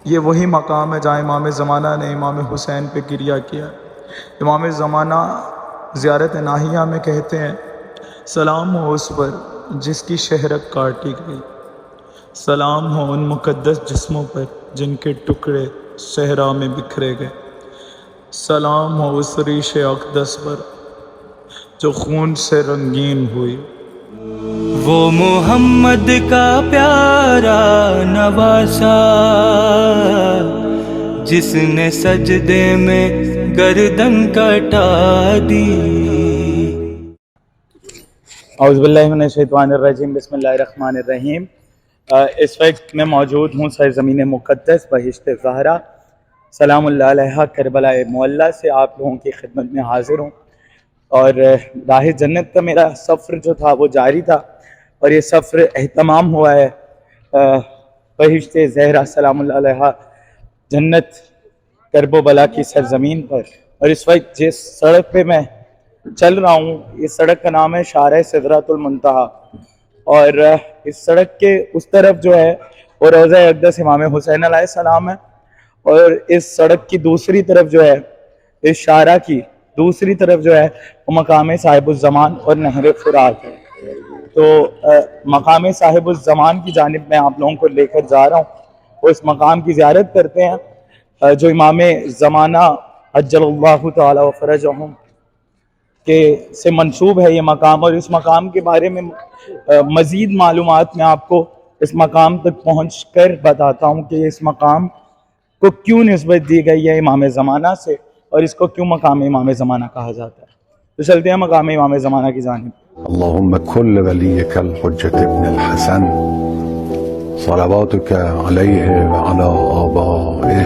یہ وہی مقام ہے جہاں امام زمانہ نے امام حسین پہ گریہ کیا ہے۔ امام زمانہ زیارت ناہیہ میں کہتے ہیں سلام ہو اس پر جس کی شہرت کاٹی گئی، سلام ہو ان مقدس جسموں پر جن کے ٹکڑے صحرا میں بکھرے گئے، سلام ہو اس ریش اقدس پر جو خون سے رنگین ہوئی۔ وہ محمد کا پیارا نواسا جس نے سجدے میں گردن کٹا دی۔ اعوذ باللہ من الشیطان الرجیم، بسم اللہ الرحمن الرحیم۔ اس وقت میں موجود ہوں سرزمین مقدس بہشت زہرا سلام اللہ علیہا کربلا معلیٰ سے آپ لوگوں کی خدمت میں حاضر ہوں، اور راہ جنت کا میرا سفر جو تھا وہ جاری تھا، اور یہ سفر اہتمام ہوا ہے بہشت زہرا سلام اللہ علیہا جنت کرب و بلا کی سرزمین پر۔ اور اس وقت جس سڑک پہ میں چل رہا ہوں اس سڑک کا نام ہے شارع سدرۃ المنتہا، اور اس سڑک کے اس طرف جو ہے وہ روضہ اقدس امام حسین علیہ السلام ہے، اور اس سڑک کی دوسری طرف جو ہے اس شارع کی دوسری طرف جو ہے وہ مقام صاحب الزمان اور نہر فرات ہے۔ تو مقام صاحب الزمان کی جانب میں آپ لوگوں کو لے کر جا رہا ہوں، وہ اس مقام کی زیارت کرتے ہیں جو امام زمانہ عجل اللہ تعالی و فرجہم کے سے منسوب ہے یہ مقام، اور اس مقام کے بارے میں مزید معلومات میں آپ کو اس مقام تک پہنچ کر بتاتا ہوں کہ اس مقام کو کیوں نسبت دی گئی ہے امام زمانہ سے، اور اس کو کیوں مقام امام زمانہ کہا جاتا ہے۔ تو چلتے ہیں مقام امام زمانہ کی جانب۔ اللهم كل وليك الحجة ابن الحسن صلواتك عليه وعلى آبائه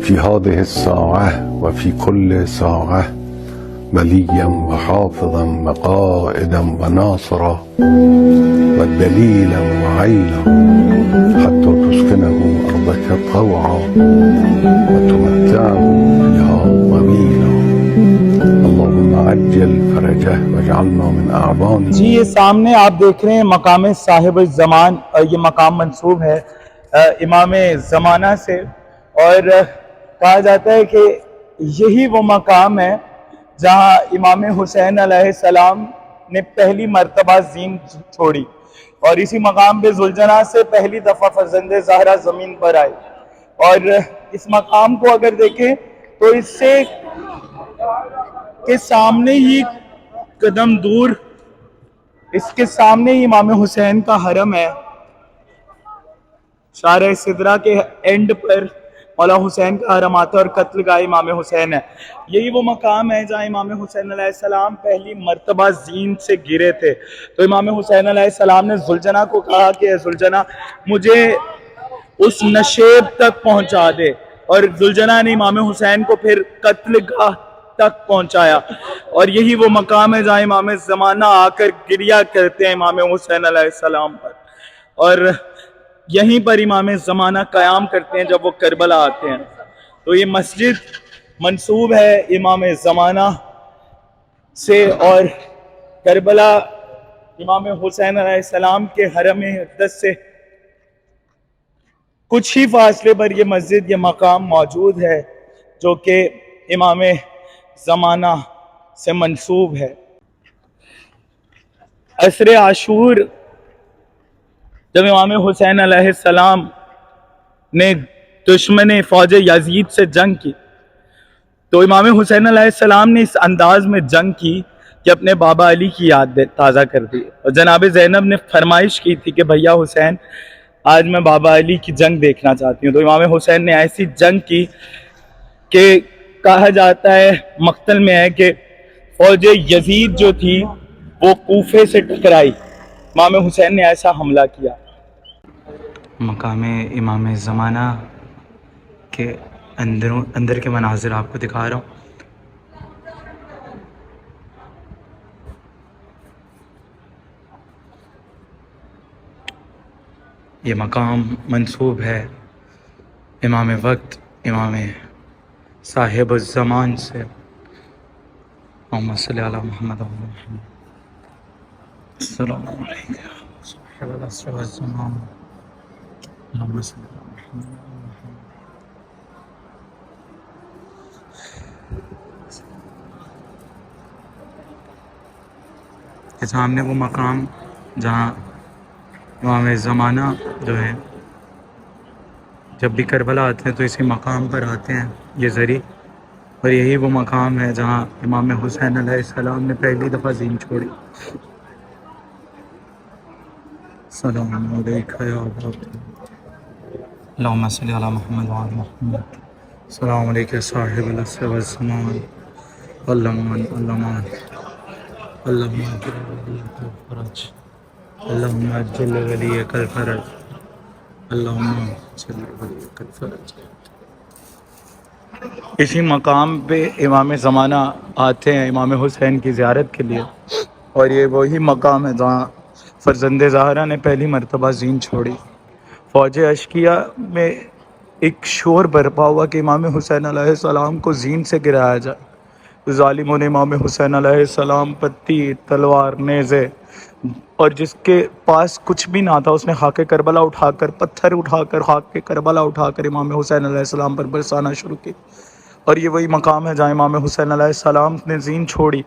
في هذه الساعة وفي كل ساعة وليا وحافظا وقائدا وناصرا ودليلا وعينا حتى تسكنه أرضك طوعا وتمتعه فيها طويلا اللهم عجل فرجه واجعلنا من أعوانه۔ جی یہ سامنے آپ دیکھ رہے ہیں مقام صاحب الزمان، یہ مقام منسوب ہے امام زمانہ سے، اور کہا جاتا ہے کہ یہی وہ مقام ہے جہاں امام حسین علیہ السلام نے پہلی مرتبہ زین چھوڑی، اور اسی مقام پہ ذوالجناح سے پہلی دفعہ فرزند زہرا زمین پر آئی۔ اور اس مقام کو اگر دیکھیں تو اس سے کے سامنے ہی قدم دور اس کے سامنے ہی امام حسین کا حرم ہے، شارع سدرہ کے اینڈ پر مولا حسین کا حرم آتا ہے، اور قتل گاہ امام حسین ہے۔ یہی وہ مقام ہے جہاں امام حسین علیہ السلام پہلی مرتبہ زین سے گرے تھے۔ تو امام حسین علیہ السلام نے ذوالجناح کو کہا کہ اے ذوالجناح مجھے اس نشیب تک پہنچا دے، اور ذوالجناح نے امام حسین کو پھر قتل گاہ تک پہنچایا، اور یہی وہ مقام ہے جہاں امام زمانہ آ کر گریہ کرتے ہیں امام حسین علیہ السلام پر، اور یہیں پر امام زمانہ قیام کرتے ہیں جب وہ کربلا آتے ہیں۔ تو یہ مسجد منسوب ہے امام زمانہ سے، اور کربلا امام حسین علیہ السلام کے حرم اقدس سے کچھ ہی فاصلے پر یہ مسجد، یہ مقام موجود ہے جو کہ امام زمانہ سے منسوب ہے۔ عصر عاشور جب امام حسین علیہ السلام نے دشمن فوج یزید سے جنگ کی تو امام حسین علیہ السلام نے اس انداز میں جنگ کی کہ اپنے بابا علی کی یاد تازہ کر دی، اور جناب زینب نے فرمائش کی تھی کہ بھیا حسین آج میں بابا علی کی جنگ دیکھنا چاہتی ہوں۔ تو امام حسین نے ایسی جنگ کی کہ کہا جاتا ہے مقتل میں ہے کہ فوج یزید جو تھی وہ کوفے سے ٹکرائی، امام حسین نے ایسا حملہ کیا۔ مقام امام زمانہ کے اندر کے مناظر آپ کو دکھا رہا ہوں۔ یہ مقام منسوب ہے امام وقت امام صاحب الزمان سے۔ اللہم صلی علی محمد و محمد السلام علیکم صاحب العصر والزمان۔ اللهم صل على محمد۔ کے سامنے وہ مقام جہاں امام زمانہ جو ہے جب بھی کربلا آتے ہیں تو اسی مقام پر آتے ہیں یہ ذری، اور یہی وہ مقام ہے جہاں امام حسین علیہ السلام نے پہلی دفعہ دین چھوڑی۔ السلام علیکم یا ابا اللہم صلی علی محمد وعلی محمد۔ السلام علیکم صاحب العصر والزمان واللمان اللہم الفرج اللہم اجل ولیک الفرج اللہم اجل ولیک الفرج۔ اسی مقام پہ امام زمانہ آتے ہیں امام حسین کی زیارت کے لیے، اور یہ وہی مقام ہے جہاں فرزند زہرا نے پہلی مرتبہ زین چھوڑی۔ فوج اشکیہ میں ایک شور برپا ہوا کہ امام حسین علیہ السلام کو زین سے گرایا جائے۔ ظالموں نے امام حسین علیہ السلام پر تیر، تلوار، نیزے، اور جس کے پاس کچھ بھی نہ تھا اس نے خاک کربلا اٹھا کر، پتھر اٹھا کر، خاک کربلا اٹھا کر امام حسین علیہ السلام پر برسانا شروع کی۔ اور یہ وہی مقام ہے جہاں امام حسین علیہ السلام نے زین چھوڑی،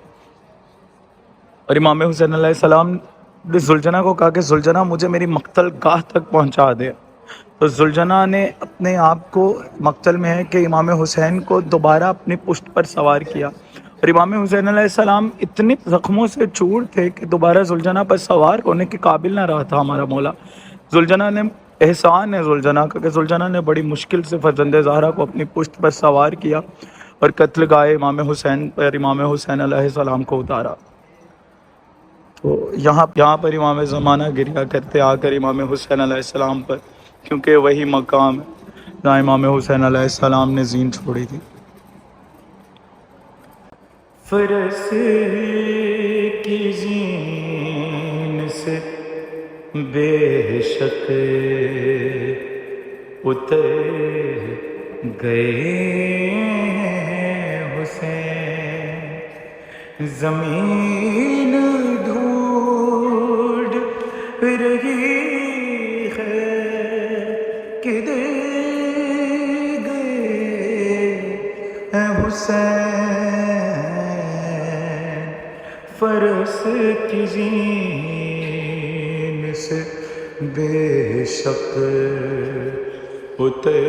اور امام حسین علیہ السلام نے زلجنہ کو کہا کہ زلجنہ مجھے میری مقتل گاہ تک پہنچا دے۔ تو زلجنہ نے اپنے آپ کو، مقتل میں ہے کہ امام حسین کو دوبارہ اپنی پشت پر سوار کیا، اور امام حسین علیہ السلام اتنے زخموں سے چور تھے کہ دوبارہ زلجنہ پر سوار ہونے کے قابل نہ رہا تھا ہمارا مولا۔ زلجنہ نے، احسان ہے زلجنہ کا کہ زلجنہ نے بڑی مشکل سے فرزند زہرا کو اپنی پشت پر سوار کیا اور قتل گاہ امام حسین پر امام حسین علیہ السلام کو اتارا۔ تو یہاں پر امام زمانہ گریا کرتے آ کر امام حسین علیہ السلام پر، کیونکہ وہی مقام ہے جہاں امام حسین علیہ السلام نے زین چھوڑی تھی۔ فرس کی زین سے بے شک اتر گئے حسین، زمین ڈھونڈ رہی ہے کدھر گئے حسین، فرس کی زین سے بے شک اتر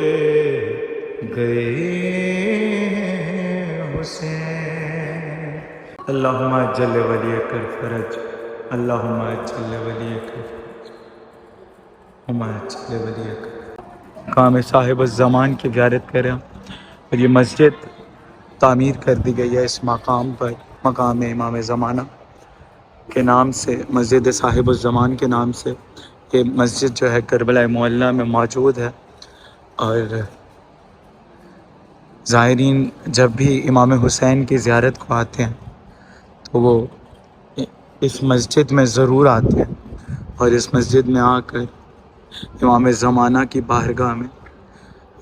گئے حسین۔ اللہم اجل ولیک الفرج اللہم اجل ولیک الفرج اللہم اجل ولیک الفرج۔ مقام صاحب الزمان کی زیارت کریں، اور یہ مسجد تعمیر کر دی گئی ہے اس مقام پر، مقام امام زمانہ کے نام سے، مسجد صاحب الزمان کے نام سے۔ یہ مسجد جو ہے کربلا معلیٰ میں موجود ہے، اور زائرین جب بھی امام حسین کی زیارت کو آتے ہیں تو وہ اس مسجد میں ضرور آتے ہیں، اور اس مسجد میں آ کر امام زمانہ کی بارگاہ میں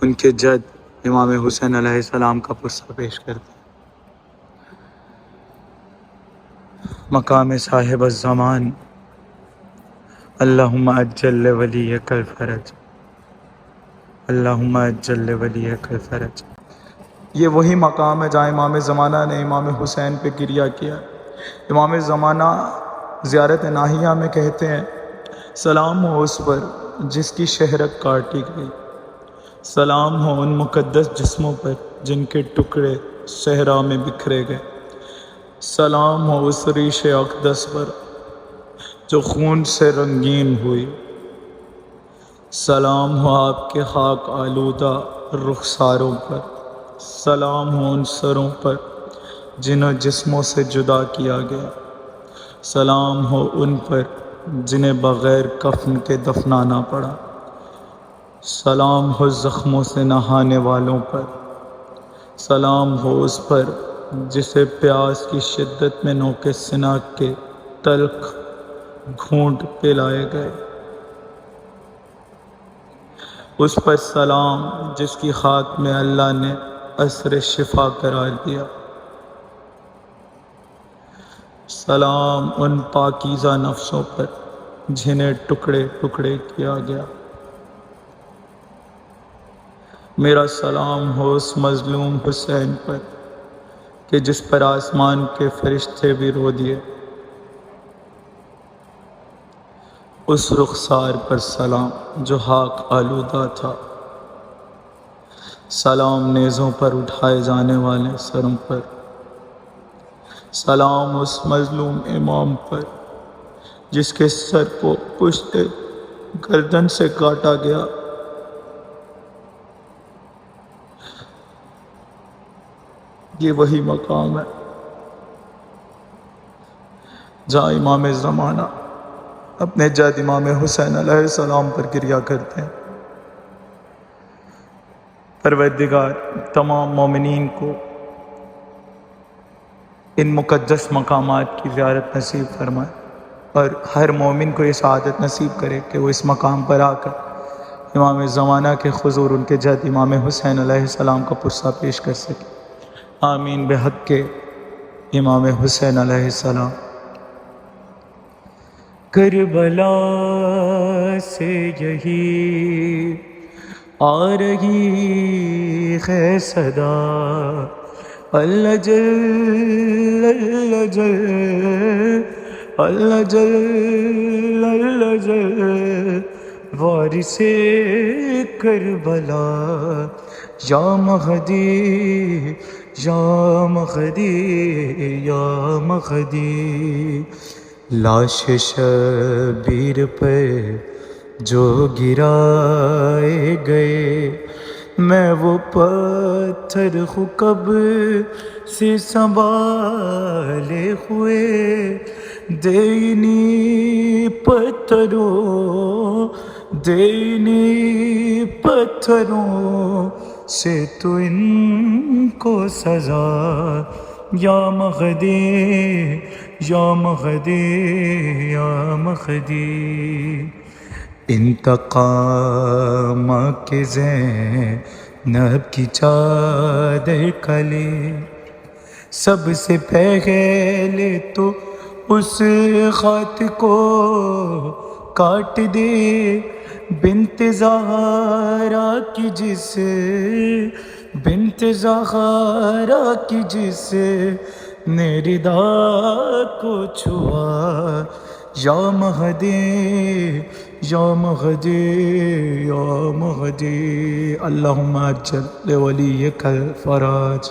ان کے جد امام حسین علیہ السلام کا پرسہ پیش کرتے ہیں۔ مقام صاحب الزمان اللہم اجل ولیک الفرج اللہم اجل ولیک الفرج۔ یہ وہی مقام ہے جہاں امام زمانہ نے امام حسین پہ گریہ کیا۔ امام زمانہ زیارت ناہیہ میں کہتے ہیں، سلام ہو اس پر جس کی شہرت کاٹی گئی، سلام ہو ان مقدس جسموں پر جن کے ٹکڑے صحرا میں بکھرے گئے، سلام ہو اس ریش اقدس پر جو خون سے رنگین ہوئی، سلام ہو آپ کے خاک آلودہ رخساروں پر، سلام ہو ان سروں پر جنہیں جسموں سے جدا کیا گیا، سلام ہو ان پر جنہیں بغیر کفن کے دفنانا پڑا، سلام ہو زخموں سے نہانے والوں پر، سلام ہو اس پر جسے پیاس کی شدت میں نوکے سینہ کے تلخ گھونٹ پلائے گئے، اس پر سلام جس کی خاک میں اللہ نے عصر شفا قرار دیا، سلام ان پاکیزہ نفسوں پر جنہیں ٹکڑے ٹکڑے کیا گیا، میرا سلام ہو اس مظلوم حسین پر کہ جس پر آسمان کے فرشتے بھی رو دیے، اس رخسار پر سلام جو خاک آلودہ تھا، سلام نیزوں پر اٹھائے جانے والے سروں پر، سلام اس مظلوم امام پر جس کے سر کو پشت گردن سے کاٹا گیا، یہ وہی مقام ہے جہاں امام زمانہ اپنے جد امام حسین علیہ السلام پر گریہ کرتے ہیں۔ پروردگار تمام مومنین کو ان مقدس مقامات کی زیارت نصیب فرمائے، اور ہر مومن کو یہ سعادت نصیب کرے کہ وہ اس مقام پر آ کر امام زمانہ کے حضور ان کے جد امام حسین علیہ السلام کا پرسہ پیش کر سکے۔ آمین بحق کے امام حسین علیہ السلام۔ کربلا سے یہی آ رہی ہے صدا، اللہ جل اللہ جل اللہ جل اللہ جل وارث کربلا، یا مہدی یا مہدی یا مہدی۔ لاش شبیر پہ جو گرائے گئے، میں وہ پتھر ہوں کب سے سنبھالے ہوئے، دینی پتھروں دینی پتھروں سے تو ان کو سزا، یا مہدی یا مہدی یا مہدی۔ انتقام کے زینب کی چادر کلے، سب سے پہلے تو اس خط کو کاٹ دے، بنت زہرا کی جس بنت زہرا کی جس نے ردا کو چھوا، یا مہدی یا مہدی یا مہدی۔ اللہم اجل لولیک الفرج۔